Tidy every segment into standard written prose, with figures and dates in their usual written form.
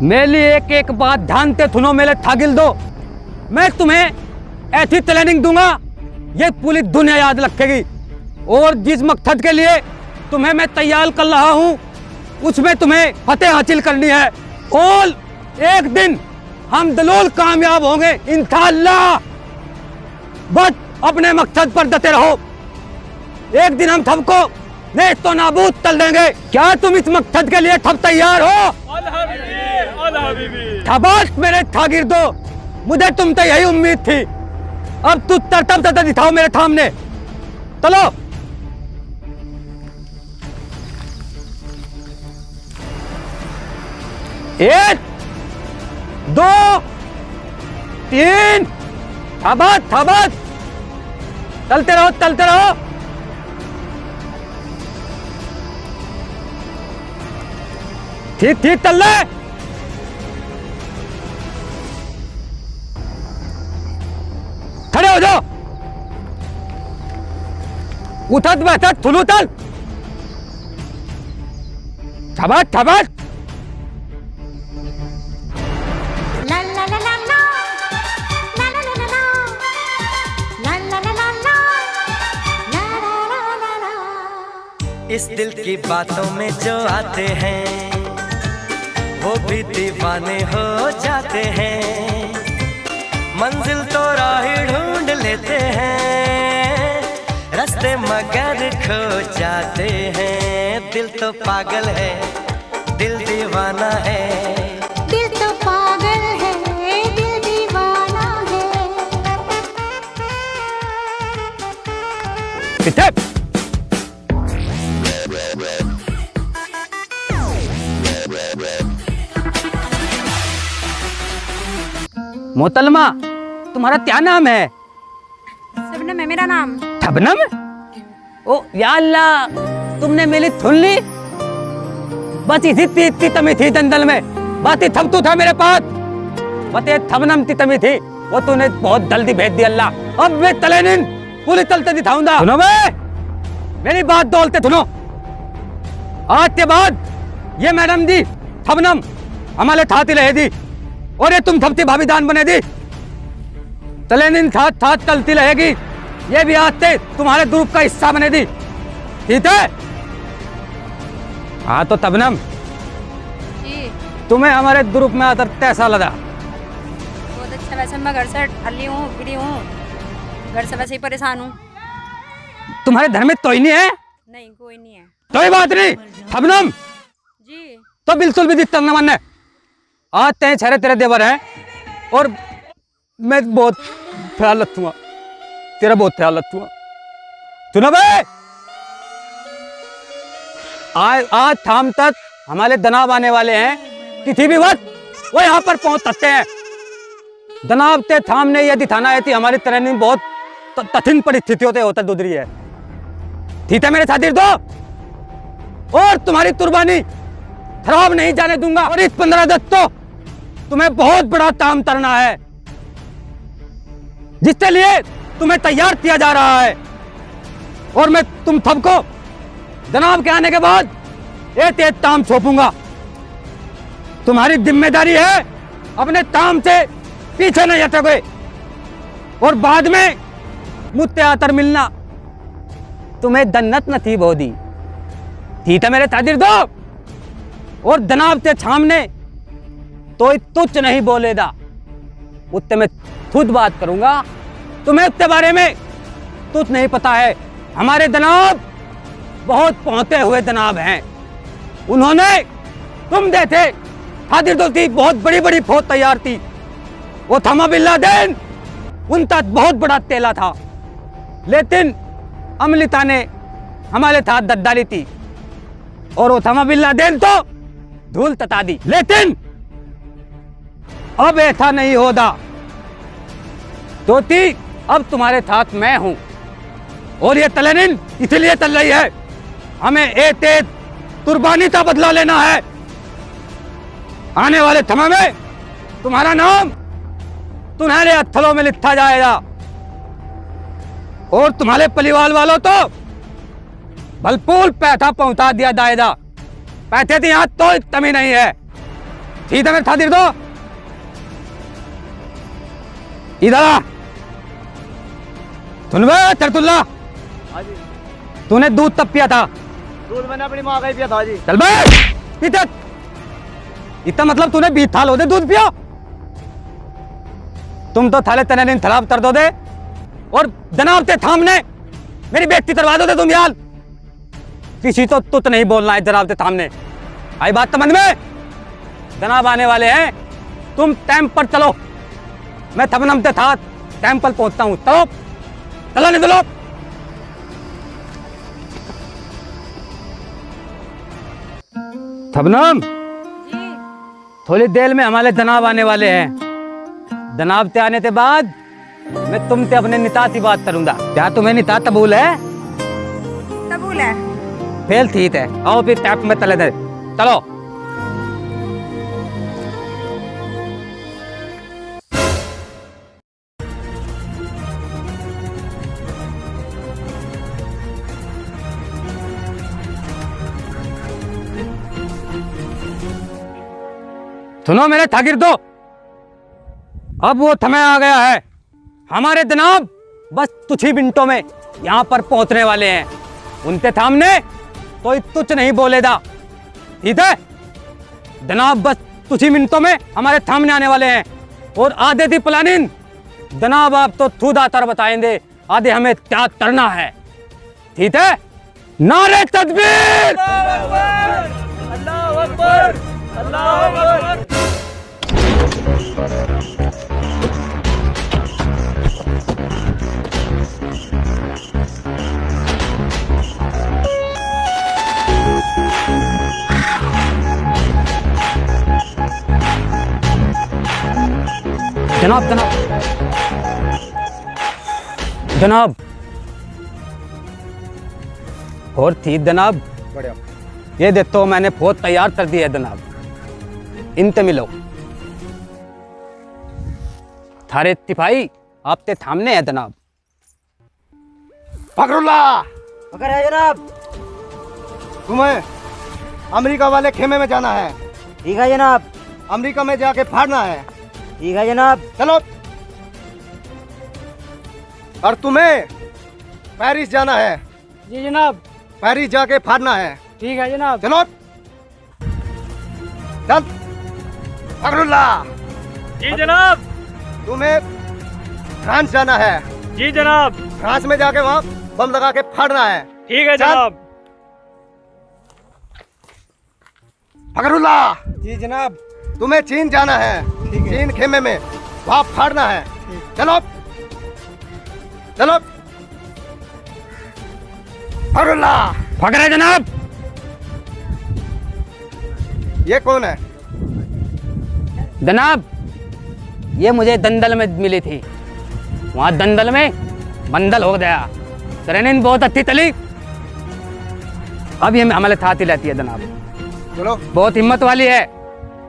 मेरी एक एक बात ध्यान से सुनो मेरे थागिल दो। मैं तुम्हें ऐसी ट्रेनिंग दूंगा ये पूरी दुनिया याद रखेगी। और जिस मकसद के लिए तुम्हें मैं तैयार कर रहा हूँ उसमें तुम्हें फतेह हासिल करनी है। और एक दिन हम जरूर कामयाब होंगे इंशाअल्लाह। बस अपने मकसद पर डटे रहो। एक दिन हम सबको नेस्त तो नाबूद कर देंगे। क्या तुम इस मकसद के लिए सब तैयार हो? शाबाश मेरे शागिर्दो, मुझे तुम से यही उम्मीद थी। अब तू तरतब दिखाओ मेरे सामने। चलो। एक, दो, तीन, शाबाश शाबाश, चलते रहो चलते रहो। ठीक ठीक चल रहे। खड़े हो जाओ। उठत बैठत थुलू चल। शाबाश शाबाश। इस दिल की बातों में जो आते हैं वो भी दीवाने हो जाते हैं। मंजिल तो राह ढूंढ लेते हैं, रास्ते मगर खो जाते हैं। दिल तो पागल है, दिल दीवाना है। दिल तो पागल है, दिल दीवाना है। पीछे। मोहतरमा, तुम्हारा क्या नाम है? शबनम है मेरा नाम। शबनम? ओ या अल्लाह, तुमने मेरी सुन ली। बस इसी तमी थी जंगल में, बस ये थपतू था मेरे पास। बस ये शबनम की तमी थी, वो तूने बहुत जल्दी भेज दी अल्लाह। अब मैं तलेनिन पूरी चलते दिखाऊंगा। सुनो बे, मेरी बात दौलते सुनो। आज के बाद ये मैडम जी शबनम हमारे साथ ही रहेगी और ये तुम सबकी भाभीदान बने दी। तलेनिन साथ साथ चलती रहेगी। ये भी आज से तुम्हारे ग्रुप का हिस्सा बने दी, ठीक है? हाँ तो तबनम जी तुम्हें हमारे ग्रुप में आकर कैसा लगा? बहुत अच्छा। वैसे मैं घर से हल्ली हूँ, फिरी हूँ, घर से वैसे ही परेशान हूँ। तुम्हारे घर में कोई नहीं है? नहीं कोई नहीं है। कोई बात नहीं तबनम, जी तो बिल्कुल भी दिक्कत न मानने। आज तेरे छरे तेरे देवर हैं और मैं बहुत ख्याल रखूंगा तेरा, बहुत ख्याल रखूंगा। सुनो भाई, आज शाम तक हमारे दनाब आने वाले हैं। किसी भी वक्त वो यहाँ पर पहुंच सकते हैं। दनाब के सामने यह दिखाना है कि हमारी ट्रेनिंग बहुत कठिन परिस्थितियों से होता गुजरी है, ठीक है मेरे साथी दो? और तुम्हारी कुर्बानी खराब नहीं जाने दूंगा। और इस 15 अगस्त तो तुम्हें बहुत बड़ा काम करना है, जिसके लिए तुम्हें तैयार किया जा रहा है। और मैं तुम सबको जनाब के आने के बाद एक एक काम सौंपूंगा। तुम्हारी जिम्मेदारी है अपने काम से पीछे नहीं हटोगे और बाद में मुझसे आकर मिलना। तुम्हें जन्नत नसीब होगी, ठीक है मेरे तादिर दो? और जनाब के सामने तो तुच्छ नहीं बोलेगा, उससे मैं खुद बात करूंगा। तुम्हें उसके बारे में तुझ नहीं पता है। हमारे जनाब बहुत पहुंचे हुए जनाब हैं। उन्होंने तुम जैसे तादिर दो की बहुत बड़ी बड़ी फौज तैयार थी। वो थमा बिन लादेन उनका बहुत बड़ा तेला था, लेकिन अमलिता ने हमारे साथ गद्दारी थी और ओसामा बिन लादेन तो धूल तता दी। लेकिन अब ऐसा नहीं होगा। तो अब तुम्हारे साथ मैं हूं और ये तलेनिन इसलिए चल रही है, हमें एक एक कुर्बानी का बदला लेना है। आने वाले समय में तुम्हारा नाम तुम्हारे अत्थलों में लिखा जाएगा और तुम्हारे परिवार वालों तो भरपूर पैसा पहुंचा दिया जाएगा। पैसे की यहाँ तो कमी नहीं है। ठीक है, मेरे खातिर दो। इधर आ। सुन बे तरतुल्ला, हाँ जी। तूने दूध तब पिया था? दूध मैंने अपनी माँ का ही पिया था जी। चल बे पीते। इतना मतलब तूने 20 थाल हो दे दूध पिया? तुम तो थाले तने दिन थलाब तर दो दे और जनाब ते थामने मेरी बेइज्जती करवा दो दे तुम यार। किसी तो तुत नहीं बोलना है जनाब ते थामने। आई बात समझ में? जनाब आने वाले हैं, तुम टाइम पर चलो। मैं थपनम ते था टाइम पर पहुंचता हूं। चलो चलो, नहीं चलो। थपनम, थोड़ी देर में हमारे जनाब आने वाले हैं। जनाब ते आने के बाद मैं तुमसे अपने निता की बात करूंगा। क्या तुम्हें निता कबूल है? कबूल है। फेल ठीक है, आओ फिर टैप में तले दे। चलो। सुनो मेरे ठाकिर, दो अब वो समय आ गया है। हमारे जनाब बस कुछ ही मिनटों में यहाँ पर पहुंचने वाले हैं। उनके सामने कोई तुच्छ नहीं बोलेगा, ठीक है? जनाब बस कुछ ही मिनटों में हमारे सामने आने वाले हैं। और आधे थी प्लानिंग जनाब आप तो खुदातर बताएंगे आधे हमें क्या करना है, ठीक है? नारे तकबीर! अल्लाह अकबर, अल्लाह अकबर। जनाब जनाब जनाब, और थी जनाब, बढ़िया। ये देखो मैंने फौज तैयार कर दी है जनाब। इनसे मिलो। थारे सिपाही आपके सामने है जनाब। फखरुल्लाह, अगर है जनाब। तुम्हें अमेरिका वाले खेमे में जाना है। ठीक है जनाब। अमेरिका में जाके फाड़ना है। ठीक है जनाब। चलो। और तुम्हें पेरिस जाना है। जी जनाब। पेरिस जाके फाड़ना है। ठीक है जनाब। चलो चल। फखरुल्लाह, जी जनाब। तुम्हें फ्रांस जाना है। जी जनाब। फ्रांस में जाके वहाँ बम लगा के फाड़ना है। ठीक है चल। जनाब। फखरुल्लाह, जी जनाब। तुम्हें चीन जाना है। चीन खेमे में वहाँ फाड़ना है। चलो चलो। फखरुल्लाह, फकरे जनाब। ये कौन है? जनाब ये मुझे दंदल में मिली थी, वहाँ दंदल में बंदल हो गया। ट्रेनिंग बहुत अच्छी चली, अब ये हमारे साथ ही रहती है जनाब। चलो बहुत हिम्मत वाली है।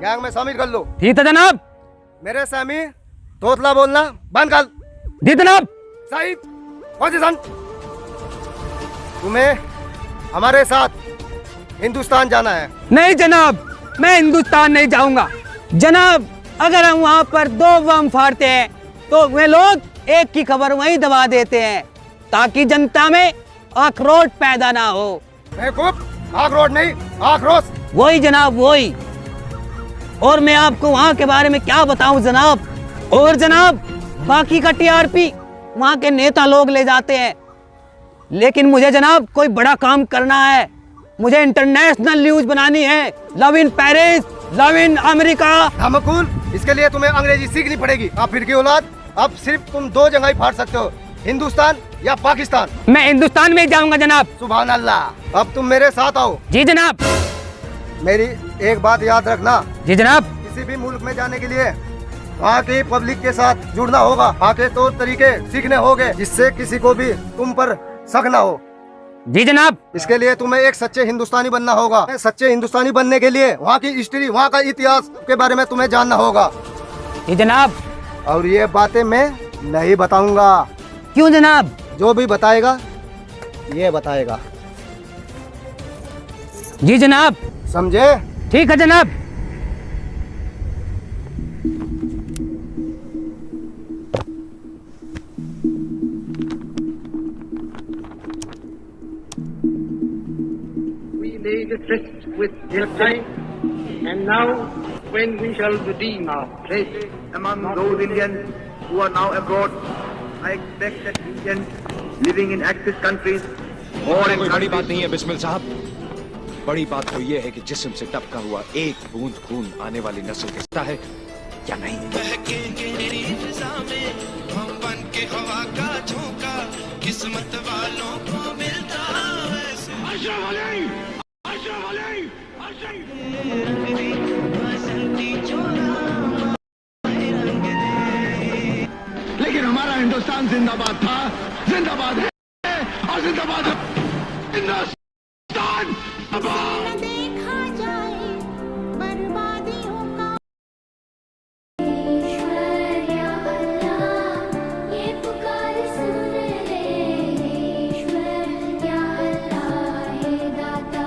गैंग में शामिल कर लो। ठीक है जनाब। मेरे सामी तोतला बोलना बंद कर। जी जनाब। साहिब पोजीशन। तुम्हें हमारे साथ हिंदुस्तान जाना है। नहीं जनाब, मैं हिंदुस्तान नहीं जाऊंगा जनाब। अगर हम वहाँ पर 2 बम फाड़ते हैं तो वे लोग एक की खबर वहीं दबा देते हैं ताकि जनता में आक्रोश पैदा ना हो। बेवकूफ, आक्रोश नहीं आक्रोश। वही जनाब वही। और मैं आपको वहाँ के बारे में क्या बताऊं जनाब। और जनाब बाकी का टीआरपी वहाँ के नेता लोग ले जाते हैं, लेकिन मुझे जनाब कोई बड़ा काम करना है। मुझे इंटरनेशनल न्यूज बनानी है। Love in Paris, love in America. धमकुल, इसके लिए तुम्हें अंग्रेजी सीखनी पड़ेगी। आप फिर की औलाद, अब सिर्फ तुम 2 जगह ही फाड़ सकते हो, हिंदुस्तान या पाकिस्तान। मैं हिंदुस्तान में ही जाऊंगा जनाब। सुभान अल्लाह। अब तुम मेरे साथ आओ। जी जनाब। मेरी एक बात याद रखना, जी जनाब। किसी भी मुल्क में जाने के लिए वहाँ की पब्लिक के साथ जुड़ना होगा। वहाँ के तौर तरीके सीखने होंगे, जिससे किसी को भी तुम पर शक न हो। जी जनाब। इसके लिए तुम्हें एक सच्चे हिंदुस्तानी बनना होगा। सच्चे हिंदुस्तानी बनने के लिए वहाँ की हिस्ट्री, वहाँ का इतिहास के बारे में तुम्हें जानना होगा। जी जनाब। और ये बातें मैं नहीं बताऊंगा। क्यों जनाब? जो भी बताएगा ये बताएगा। जी जनाब। समझे? ठीक है जनाब। the tryst with their time, and now when we shall redeem our place among those Indians who are now abroad, I expect that Indians living in Axis countries or in कोई बड़ी बात नहीं है बिस्मिल साहब। बड़ी बात तो ये है कि जिस्म से टपका हुआ एक बूंद खून आने वाली नस्ल के साथ है या नहीं। किस्मत वालों को मिलता लेकिन हमारा हिंदुस्तान जिंदाबाद था, जिंदाबाद है और जिंदाबाद है हिंदुस्तान। देखा जाए बर्बादियों का ईश्वर या अल्लाह ये पुकार सुन ले, ईश्वर या अल्लाह हे दाता।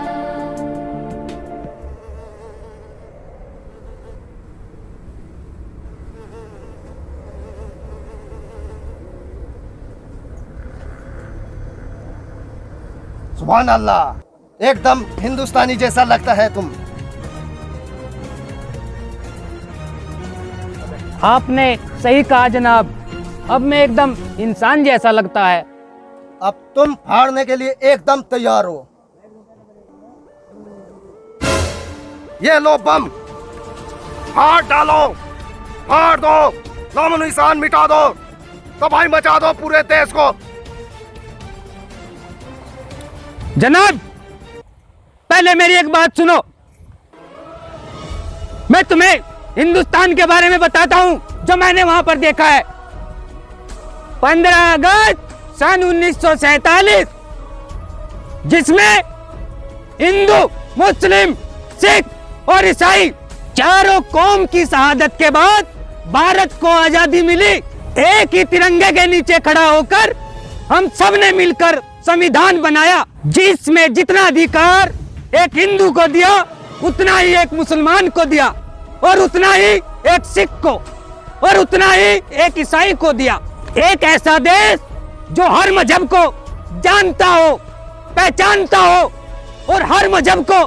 सुभान अल्लाह, एकदम हिंदुस्तानी जैसा लगता है तुम। आपने सही कहा जनाब, अब मैं एकदम इंसान जैसा लगता है। अब तुम फाड़ने के लिए एकदम तैयार हो। ये लो बम, फाड़ डालो, फाड़ दो, नामो निशान मिटा दो, तबाही मचा दो पूरे देश को। जनाब पहले मेरी एक बात सुनो, मैं तुम्हें हिंदुस्तान के बारे में बताता हूं जो मैंने वहां पर देखा है। 15 अगस्त सन 1947, जिसमें हिंदू, मुस्लिम, सिख और ईसाई चारों कौम की शहादत के बाद भारत को आजादी मिली। एक ही तिरंगे के नीचे खड़ा होकर हम सब ने मिलकर संविधान बनाया, जिसमें जितना अधिकार एक हिंदू को दिया उतना ही एक मुसलमान को दिया, और उतना ही एक सिख को, और उतना ही एक ईसाई को दिया। एक ऐसा देश जो हर मजहब को जानता हो, पहचानता हो और हर मजहब को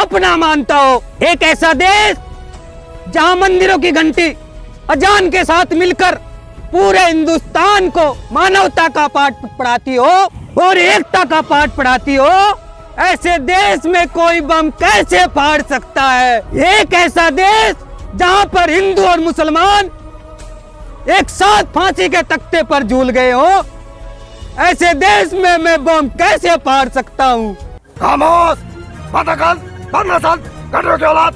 अपना मानता हो। एक ऐसा देश जहां मंदिरों की घंटी अजान के साथ मिलकर पूरे हिंदुस्तान को मानवता का पाठ पढ़ाती हो और एकता का पाठ पढ़ाती हो। ऐसे देश में कोई बम कैसे फाड़ सकता है? एक ऐसा देश जहां पर हिंदू और मुसलमान एक साथ फांसी के तख्ते पर झूल गए हो, ऐसे देश में मैं बम कैसे फाड़ सकता हूँ? खामोश, बदअकल, बदनस्ल, कटरों की औलाद,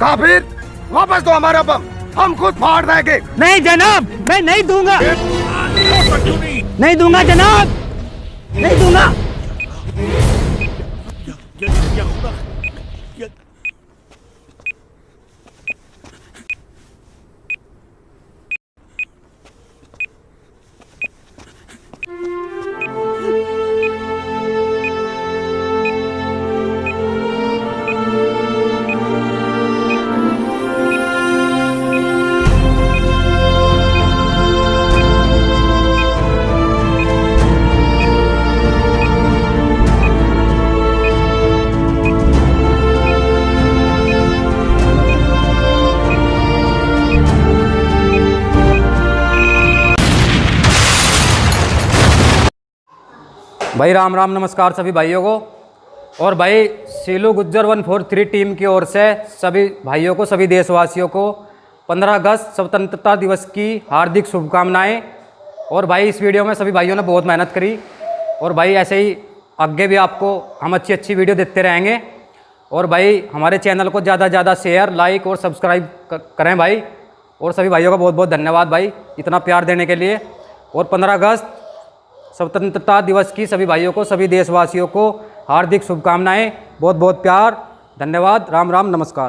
काफिर, वापस दो हमारा बम, हम खुद फाड़ देंगे। नहीं जनाब, मैं नहीं दूंगा, नहीं दूंगा जनाब, नहीं दूंगा। भाई राम राम, नमस्कार सभी भाइयों को। और भाई सीलू गुज्जर 143 टीम की ओर से सभी भाइयों को, सभी देशवासियों को 15 अगस्त स्वतंत्रता दिवस की हार्दिक शुभकामनाएं। और भाई इस वीडियो में सभी भाइयों ने बहुत मेहनत करी, और भाई ऐसे ही आगे भी आपको हम अच्छी अच्छी वीडियो देते रहेंगे। और भाई हमारे चैनल को ज़्यादा से ज़्यादा शेयर, लाइक और सब्सक्राइब करें भाई। और सभी भाइयों का बहुत बहुत धन्यवाद भाई इतना प्यार देने के लिए। और 15 अगस्त स्वतंत्रता दिवस की सभी भाइयों को, सभी देशवासियों को हार्दिक शुभकामनाएं। बहुत बहुत प्यार, धन्यवाद, राम राम, नमस्कार।